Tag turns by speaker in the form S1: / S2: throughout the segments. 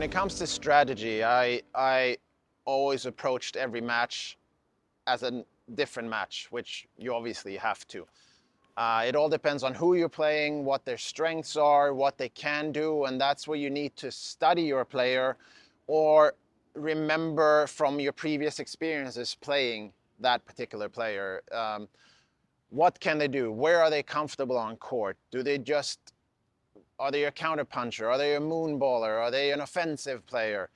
S1: When it comes to strategy, I always approached every match as a different match, which you obviously have to. It all depends on who you're playing, what their strengths are, what they can do, and that's where you need to study your player or remember from your previous experiences playing that particular player. What can they do? Where are they comfortable on court? Are they a counterpuncher? Are they a moonballer? Are they an offensive player?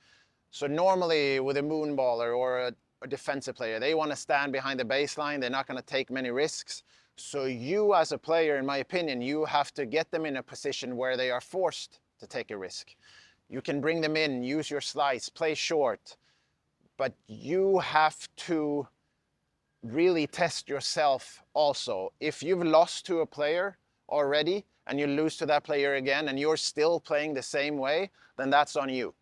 S1: So normally with a moonballer or a defensive player, they want to stand behind the baseline. They're not going to take many risks. So you as a player, in my opinion, you have to get them in a position where they are forced to take a risk. You can bring them in, use your slice, play short, but you have to really test yourself also. If you've lost to a player already and you lose to that player again and you're still playing the same way, then that's on you.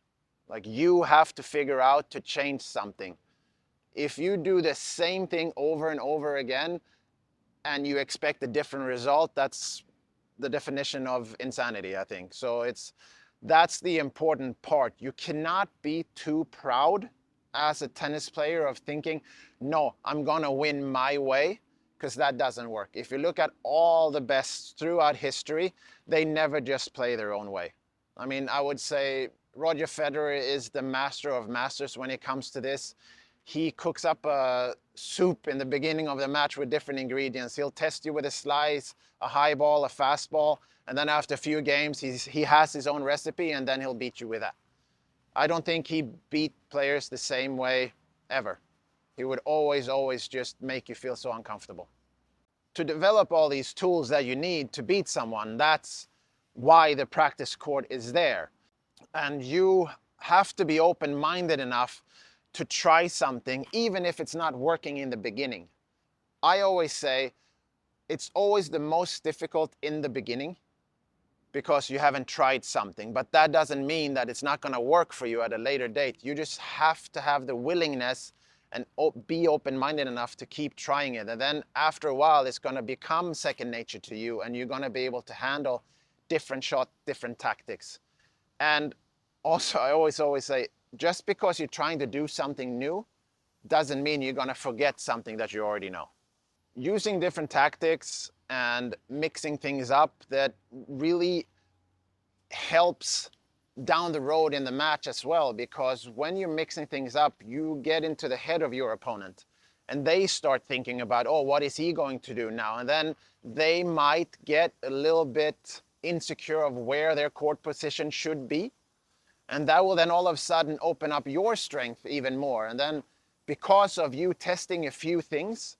S1: Like, you have to figure out to change something. If you do the same thing over and over again and you expect a different result, that's the definition of insanity, I think. So that's the important part. You cannot be too proud as a tennis player of thinking, no, I'm gonna win my way, because that doesn't work. If you look at all the best throughout history, they never just play their own way. I mean, I would say Roger Federer is the master of masters when it comes to this. He cooks up a soup in the beginning of the match with different ingredients. He'll test you with a slice, a high ball, a fast ball, and then after a few games, he has his own recipe, and then he'll beat you with that. I don't think he beat players the same way ever. He would always just make you feel so uncomfortable. To develop all these tools that you need to beat someone, that's why the practice court is there. And you have to be open-minded enough to try something, even if it's not working in the beginning. I always say it's always the most difficult in the beginning because you haven't tried something, but that doesn't mean that it's not going to work for you at a later date. You just have to have the willingness and be open-minded enough to keep trying it. And then after a while, it's going to become second nature to you, and you're going to be able to handle different shots, different tactics. And also, I always say, just because you're trying to do something new doesn't mean you're going to forget something that you already know. Using different tactics and mixing things up, that really helps down the road in the match as well, because when you're mixing things up, you get into the head of your opponent and they start thinking about, oh, what is he going to do now? And then they might get a little bit insecure of where their court position should be. And that will then all of a sudden open up your strength even more. And then because of you testing a few things,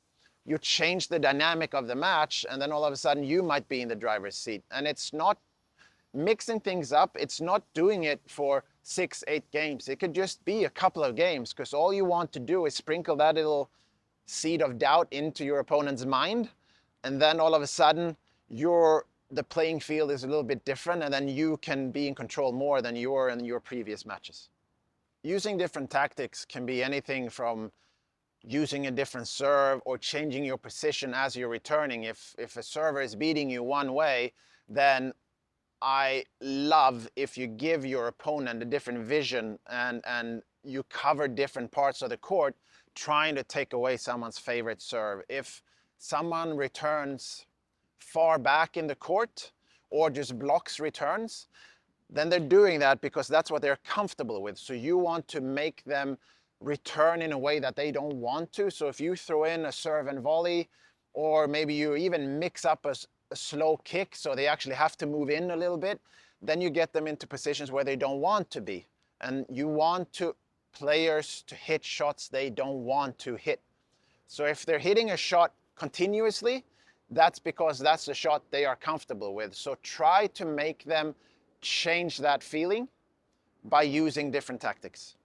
S1: you change the dynamic of the match, and then all of a sudden you might be in the driver's seat. And it's not mixing things up, it's not doing it for 6-8 games. It could just be a couple of games, because all you want to do is sprinkle that little seed of doubt into your opponent's mind, and then all of a sudden the playing field is a little bit different, and then you can be in control more than you were in your previous matches. Using different tactics can be anything from using a different serve or changing your position as you're returning. If a server is beating you one way, then I love if you give your opponent a different vision and you cover different parts of the court trying to take away someone's favorite serve. If someone returns far back in the court or just blocks returns, then they're doing that because that's what they're comfortable with. So you want to make them return in a way that they don't want to. So if you throw in a serve and volley, or maybe you even mix up a slow kick so they actually have to move in a little bit, then you get them into positions where they don't want to be. And you want players to hit shots they don't want to hit. So if they're hitting a shot continuously, that's because that's the shot they are comfortable with. So try to make them change that feeling by using different tactics.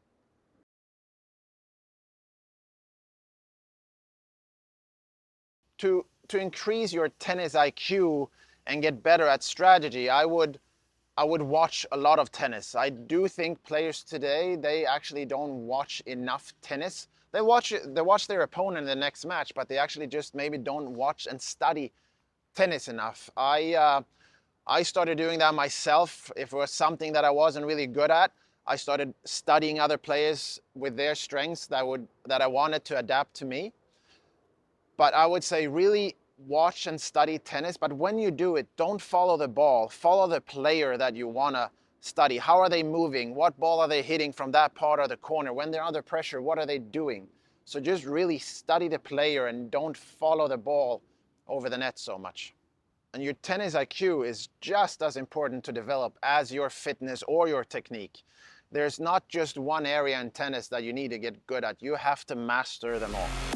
S1: To increase your tennis IQ and get better at strategy, I would watch a lot of tennis. I do think players today, they actually don't watch enough tennis. They watch their opponent in the next match, but they actually just maybe don't watch and study tennis enough. I started doing that myself. If it was something that I wasn't really good at, I started studying other players with their strengths that I wanted to adapt to me. But I would say really watch and study tennis. But when you do it, don't follow the ball. Follow the player that you want to study. How are they moving? What ball are they hitting from that part of the corner? When they're under pressure, what are they doing? So just really study the player and don't follow the ball over the net so much. And your tennis IQ is just as important to develop as your fitness or your technique. There's not just one area in tennis that you need to get good at. You have to master them all.